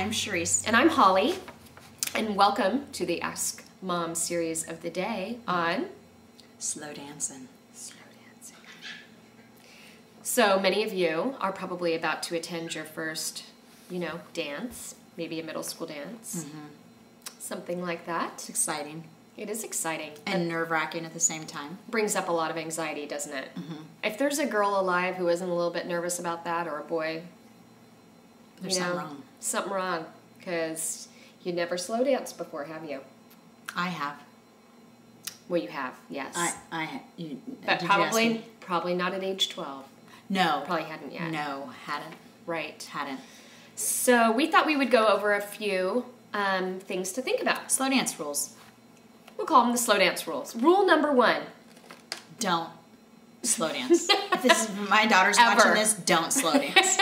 I'm Charisse. And I'm Holly. And welcome to the Ask Mom series of the day on Slow dancing. slow dancing. So many of you are probably about to attend your first, dance, maybe a middle school dance, something like that. It's exciting. It is exciting. And nerve-wracking at the same time. Brings up a lot of anxiety, doesn't it? If there's a girl alive who isn't a little bit nervous about that, or a boy, There's something wrong. Something wrong, because you never slow danced before, have you? I have. Well, you have, yes. did But you ask me? probably not at age 12. No. Probably hadn't yet. No, hadn't. Right. Hadn't. So we thought we would go over a few things to think about. Slow dance rules. We'll call them the slow dance rules. Rule number 1. Don't slow dance. If this is my daughter's Ever. watching this, don't slow dance.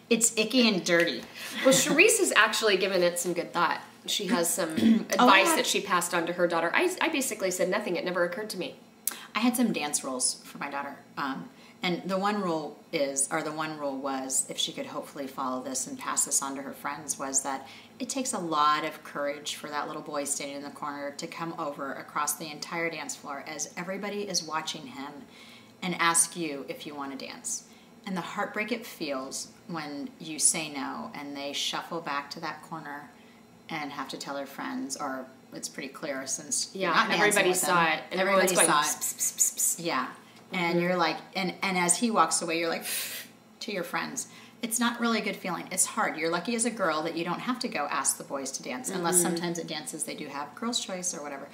It's icky and dirty. Well, Charisse has actually given it some good thought. She has some advice that she passed on to her daughter. I basically said nothing. It never occurred to me. I had some dance rules for my daughter. And the one rule was, if she could hopefully follow this and pass this on to her friends, was that it takes a lot of courage for that little boy standing in the corner to come over across the entire dance floor as everybody is watching him and ask you if you want to dance. And the heartbreak it feels when you say no and they shuffle back to that corner and have to tell their friends, or it's pretty clear since you're not dancing everybody with saw them. it. And Everybody everyone's going, saw it. pss, pss, pss, pss. Yeah. And you're like, and as he walks away, you're like, to your friends. It's not really a good feeling. It's hard. You're lucky as a girl that you don't have to go ask the boys to dance, unless sometimes at dances they do have girls' choice or whatever.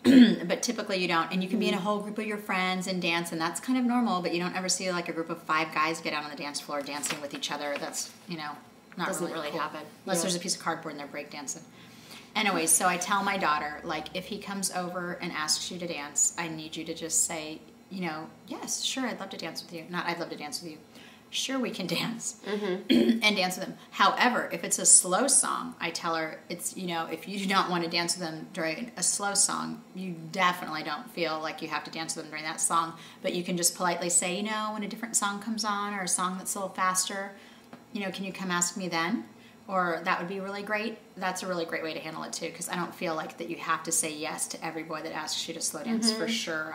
But typically you don't. And you can be in a whole group of your friends and dance, and that's kind of normal, but you don't ever see like a group of 5 guys get out on the dance floor dancing with each other. That's, not Doesn't really cool. happen. Unless Yeah. there's a piece of cardboard and they're break dancing. Anyways, so I tell my daughter, like, if he comes over and asks you to dance, I need you to just say, yes, sure, I'd love to dance with you. Not, I'd love to dance with you. Sure, we can dance. And dance with him. However, if it's a slow song, I tell her, it's, if you do not want to dance with them during a slow song, you definitely don't feel like you have to dance with them during that song. But you can just politely say, when a different song comes on, or a song that's a little faster, can you come ask me then? Or that would be really great. That's a really great way to handle it too, because I don't feel like that you have to say yes to every boy that asks you to slow dance for sure.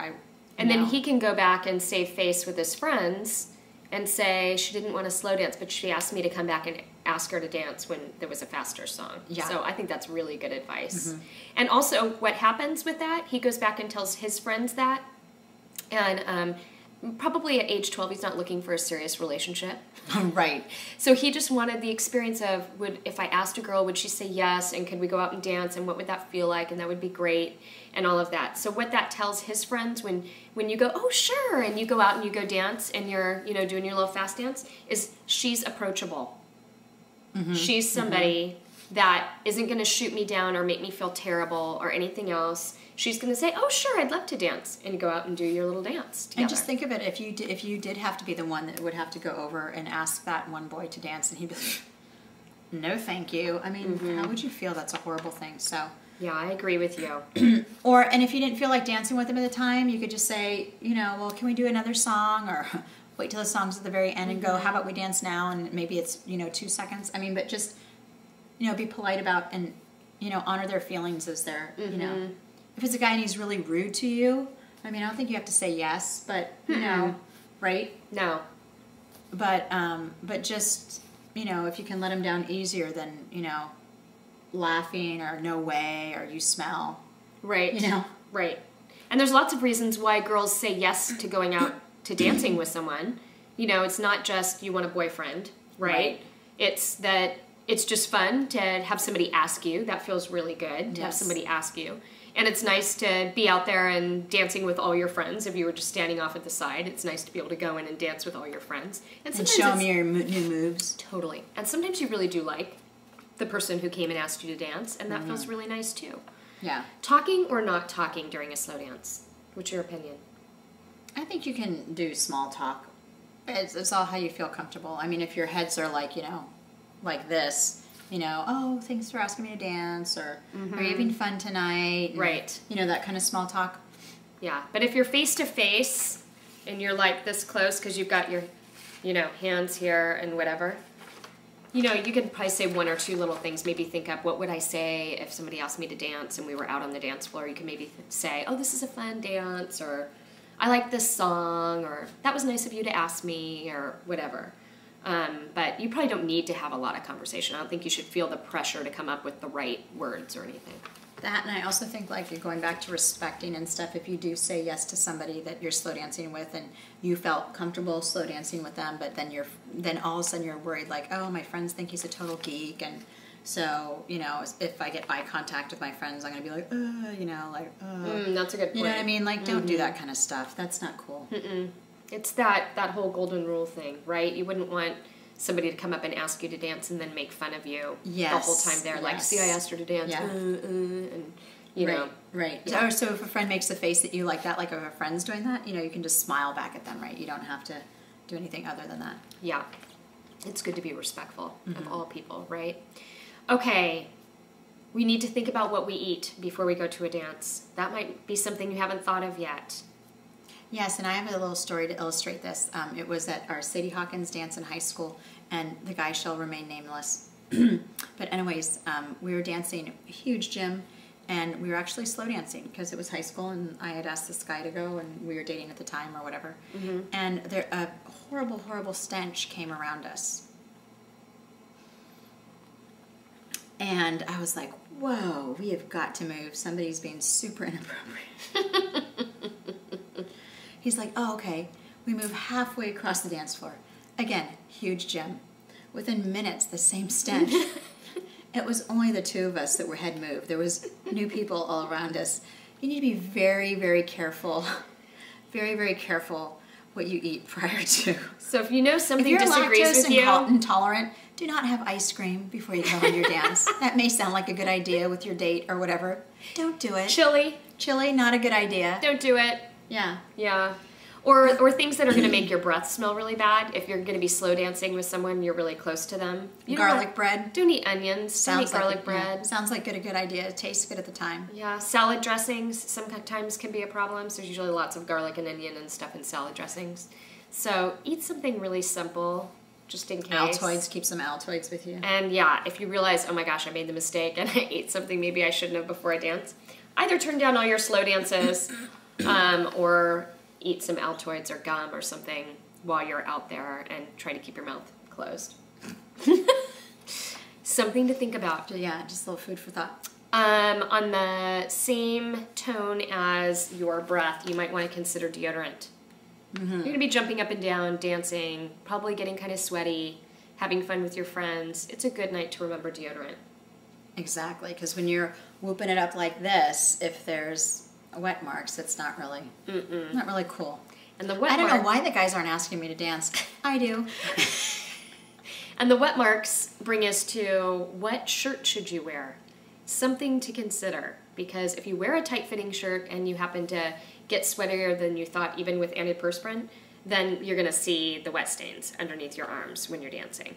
And then he can go back and save face with his friends and say, she didn't want to slow dance, but she asked me to come back and ask her to dance when there was a faster song. Yeah. So I think that's really good advice. And also, what happens with that, he goes back and tells his friends that, and probably at age 12, he's not looking for a serious relationship. Right. So he just wanted the experience of, if I asked a girl, would she say yes, and could we go out and dance, and what would that feel like, and that would be great, and all of that. So what that tells his friends when you go, oh sure, and you go out and you go dance, and you're doing your little fast dance, is she's approachable. She's somebody that isn't going to shoot me down or make me feel terrible or anything else. She's going to say, oh sure, I'd love to dance, and go out and do your little dance together. And just think of it, if you did have to be the one that would have to go over and ask that one boy to dance, and he'd be like, no thank you. I mean, how would you feel? That's a horrible thing. So yeah, I agree with you. and if you didn't feel like dancing with him at the time, you could just say, well, can we do another song, or wait till the song's at the very end and go, how about we dance now, and maybe it's 2 seconds. I mean, but just be polite about, and honor their feelings as they're if it's a guy and he's really rude to you, I mean, I don't think you have to say yes, but right? No. But just if you can let him down easier than laughing or no way or you smell, right? Right. And there's lots of reasons why girls say yes to going out to dancing with someone. It's not just you want a boyfriend, right? It's that it's just fun to have somebody ask you. That feels really good to have somebody ask you. And it's nice to be out there and dancing with all your friends. If you were just standing off at the side, it's nice to be able to go in and dance with all your friends. And show them your new moves. Totally. And sometimes you really do like the person who came and asked you to dance, and that feels really nice too. Yeah. Talking or not talking during a slow dance? What's your opinion? I think you can do small talk. It's all how you feel comfortable. I mean, if your heads are like, like this, oh, thanks for asking me to dance, or are you having fun tonight? And, right. That kind of small talk. Yeah, but if you're face to face and you're like this close because you've got your, hands here and whatever, You know, you could probably say one or two little things. Maybe think up, what would I say if somebody asked me to dance and we were out on the dance floor? You can maybe say, oh, this is a fun dance, or I like this song, or that was nice of you to ask me, or whatever. But you probably don't need to have a lot of conversation. I don't think you should feel the pressure to come up with the right words or anything. That, and I also think, like, you're going back to respecting and stuff. If you do say yes to somebody that you're slow dancing with, and you felt comfortable slow dancing with them, but then all of a sudden you're worried, like, oh, my friends think he's a total geek, and so, you know, if I get eye contact with my friends, I'm gonna be like, you know, like, That's a good point. you know what I mean? Like, don't do that kind of stuff. That's not cool. It's that whole golden rule thing, right? You wouldn't want somebody to come up and ask you to dance and then make fun of you the whole time they're like, see, I asked her to dance, and you know. Right. Yeah. Or so if a friend makes a face at you like that, like if a friend's doing that, you know, you can just smile back at them, right? You don't have to do anything other than that. Yeah. It's good to be respectful of all people, right? Okay. We need to think about what we eat before we go to a dance. That might be something you haven't thought of yet. Yes, and I have a little story to illustrate this. It was at our Sadie Hawkins dance in high school, and the guy shall remain nameless. But anyways, we were dancing a huge gym, and we were actually slow dancing because it was high school, and I had asked this guy to go, and we were dating at the time or whatever. And there, a horrible, horrible stench came around us. And I was like, whoa, we have got to move. Somebody's being super inappropriate. He's like, oh, okay. We move halfway across the dance floor. Again, huge gym. Within minutes, the same stench. It was only the two of us that had moved. There was new people all around us. You need to be very, very careful, very, very careful what you eat prior to. So if you know something If you're disagrees lactose with you, intolerant, do not have ice cream before you go on your dance. That may sound like a good idea with your date or whatever. Don't do it. chili, not a good idea. don't do it. Yeah. Yeah. Or things that are going to make your breath smell really bad. If you're going to be slow dancing with someone, you're really close to them. You don't Garlic want- bread. Don't eat onions. Don't eat garlic bread. Yeah, sounds like a good idea. It tastes good at the time. Yeah, salad dressings sometimes can be a problem. So there's usually lots of garlic and onion and stuff in salad dressings. So eat something really simple, just in case. Altoids, keep some Altoids with you. And yeah, if you realize, oh my gosh, I made the mistake and I ate something maybe I shouldn't have before I dance, either turn down all your slow dances or eat some Altoids or gum or something while you're out there and try to keep your mouth closed. Something to think about. Yeah, just a little food for thought. On the same tone as your breath, you might want to consider deodorant. You're going to be jumping up and down, dancing, probably getting kind of sweaty, having fun with your friends. It's a good night to remember deodorant. Exactly, because when you're whooping it up like this, if there's wet marks, it's not really cool. And the wet I don't mark- know why the guys aren't asking me to dance. I do. And the wet marks bring us to, what shirt should you wear? Something to consider, because if you wear a tight-fitting shirt and you happen to get sweatier than you thought, even with antiperspirant, then you're going to see the wet stains underneath your arms when you're dancing.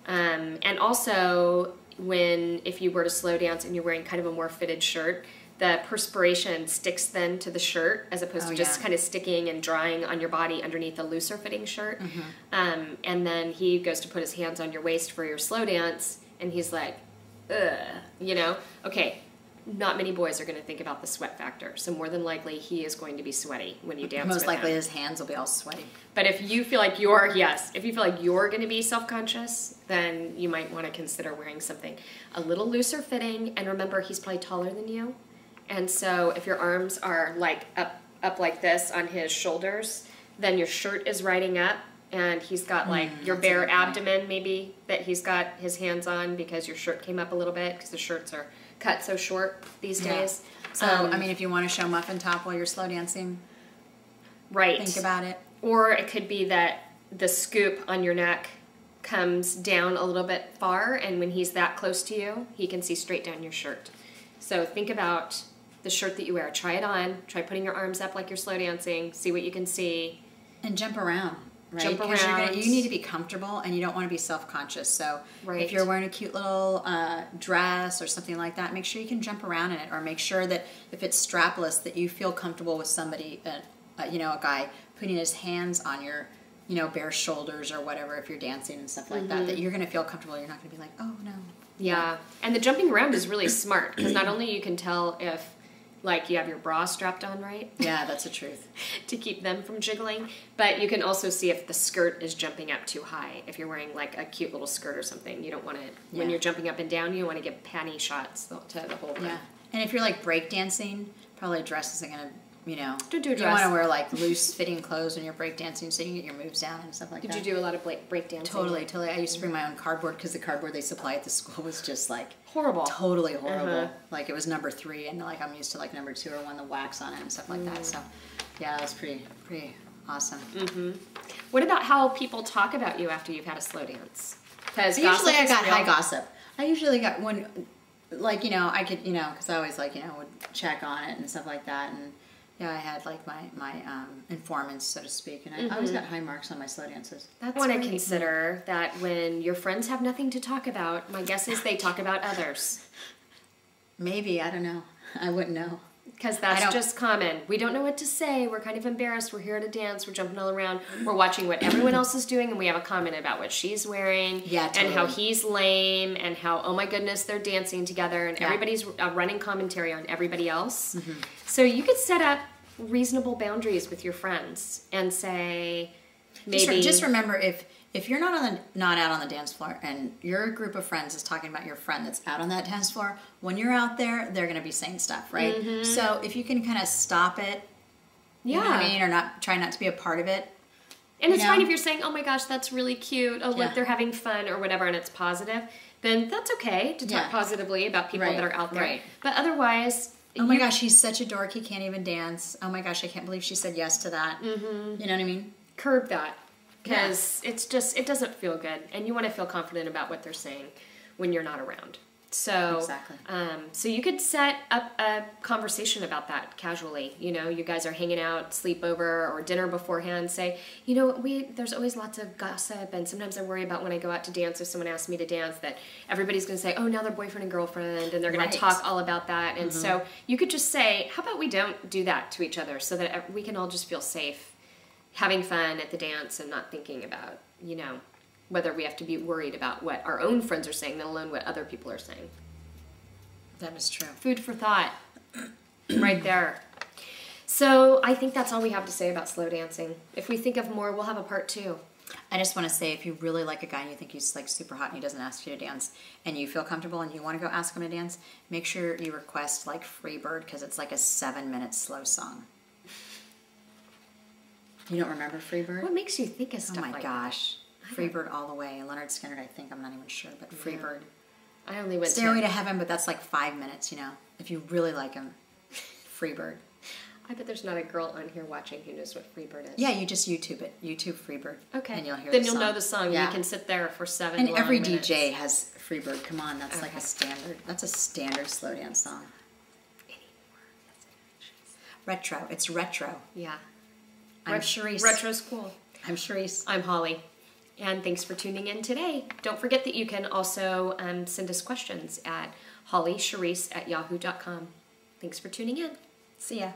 And also, if you were to slow dance and you're wearing kind of a more fitted shirt, the perspiration sticks then to the shirt as opposed to just kind of sticking and drying on your body underneath a looser fitting shirt. And then he goes to put his hands on your waist for your slow dance, and he's like, ugh, you know? Okay, not many boys are going to think about the sweat factor, so more than likely he is going to be sweaty when you dance Most with likely him. his hands will be all sweaty. But if you feel like you're going to be self-conscious, then you might want to consider wearing something a little looser fitting. And remember, he's probably taller than you. And so if your arms are like up like this on his shoulders, then your shirt is riding up, and he's got like your bare abdomen maybe that he's got his hands on because your shirt came up a little bit because the shirts are cut so short these days. So, I mean, if you want to show muffin top while you're slow dancing, right. think about it. Or it could be that the scoop on your neck comes down a little bit far, and when he's that close to you, he can see straight down your shirt. So think about the shirt that you wear. Try it on. Try putting your arms up like you're slow dancing. See what you can see. And jump around. Right? Jump 'Cause around. you need to be comfortable, and you don't want to be self-conscious. So Right. if you're wearing a cute little dress or something like that, make sure you can jump around in it, or make sure that if it's strapless, that you feel comfortable with somebody, a guy, putting his hands on your, bare shoulders or whatever if you're dancing and stuff like that you're going to feel comfortable. You're not going to be like, oh no. Yeah. And the jumping around is really smart because not only you can tell if like you have your bra strapped on right. Yeah, that's the truth. To keep them from jiggling, but you can also see if the skirt is jumping up too high. If you're wearing like a cute little skirt or something, you don't want to, when you're jumping up and down, you want to get panty shots to the whole thing. Yeah. And if you're like break dancing, probably a dress isn't going to, Don't do a you dress. want to wear like loose fitting clothes when you're break dancing so you can get your moves down and stuff like that. Did you do a lot of break dancing? Totally. I used to bring my own cardboard because the cardboard they supply at the school was just like Horrible. totally horrible. Like it was number 3 and like I'm used to like number 2 or 1 the wax on it and stuff like that. So yeah, that was pretty awesome. What about how people talk about you after you've had a slow dance? Because Usually I got high gossip. I usually got one, like, I could, because I always like, would check on it and stuff like that. And yeah, I had like my informants, so to speak, and I always got high marks on my slow dances. That's I want to consider that when your friends have nothing to talk about, my guess is they talk about others. Maybe, I don't know. I wouldn't know. Because that's just common. We don't know what to say. We're kind of embarrassed. We're here to dance. We're jumping all around. We're watching what everyone else is doing, and we have a comment about what she's wearing. Yeah, totally. And how he's lame, and how, oh my goodness, they're dancing together, and everybody's running commentary on everybody else. So you could set up reasonable boundaries with your friends and say, maybe... Just remember, if you're not out on the dance floor and your group of friends is talking about your friend that's out on that dance floor, when you're out there, they're going to be saying stuff, right? So if you can kind of stop it, you know what I mean, or try not to be a part of it. And it's fine if you're saying, oh my gosh, that's really cute, oh look, they're having fun or whatever, and it's positive, then that's okay to talk positively about people that are out there. Right. But otherwise... Oh my gosh, he's such a dork, he can't even dance. Oh my gosh, I can't believe she said yes to that. You know what I mean? Curb that. Because it's just, it doesn't feel good. And you want to feel confident about what they're saying when you're not around. So, exactly. So you could set up a conversation about that casually. You guys are hanging out, sleepover or dinner beforehand. Say, there's always lots of gossip, and sometimes I worry about when I go out to dance, if someone asks me to dance, that everybody's going to say, oh, now they're boyfriend and girlfriend, and they're going to talk all about that. And so you could just say, how about we don't do that to each other so that we can all just feel safe having fun at the dance and not thinking about, whether we have to be worried about what our own friends are saying, let alone what other people are saying. That is true. Food for thought. Right there. So I think that's all we have to say about slow dancing. If we think of more, we'll have a part 2. I just want to say, if you really like a guy and you think he's like super hot and he doesn't ask you to dance, and you feel comfortable and you want to go ask him to dance, make sure you request like Freebird, because it's like a 7-minute slow song. You don't remember Freebird? What makes you think of stuff like that? Oh my gosh. Freebird all the way. Leonard Skinner, I think. I'm not even sure, but Freebird. I only went Stairway to Heaven, but that's like 5 minutes, if you really like him. Freebird. I bet there's not a girl on here watching who knows what Freebird is. Yeah, you just YouTube it. YouTube Freebird. Okay. And you'll hear then the you'll song. know the song. Yeah. You can sit there for 7 And long every minutes. DJ has Freebird. Come on, that's like a standard. That's a standard slow dance song. Retro. It's retro. Yeah. I'm Charisse. Retro's cool. I'm Charisse. I'm Holly. And thanks for tuning in today. Don't forget that you can also send us questions at hollycharisse@yahoo.com. Thanks for tuning in. See ya.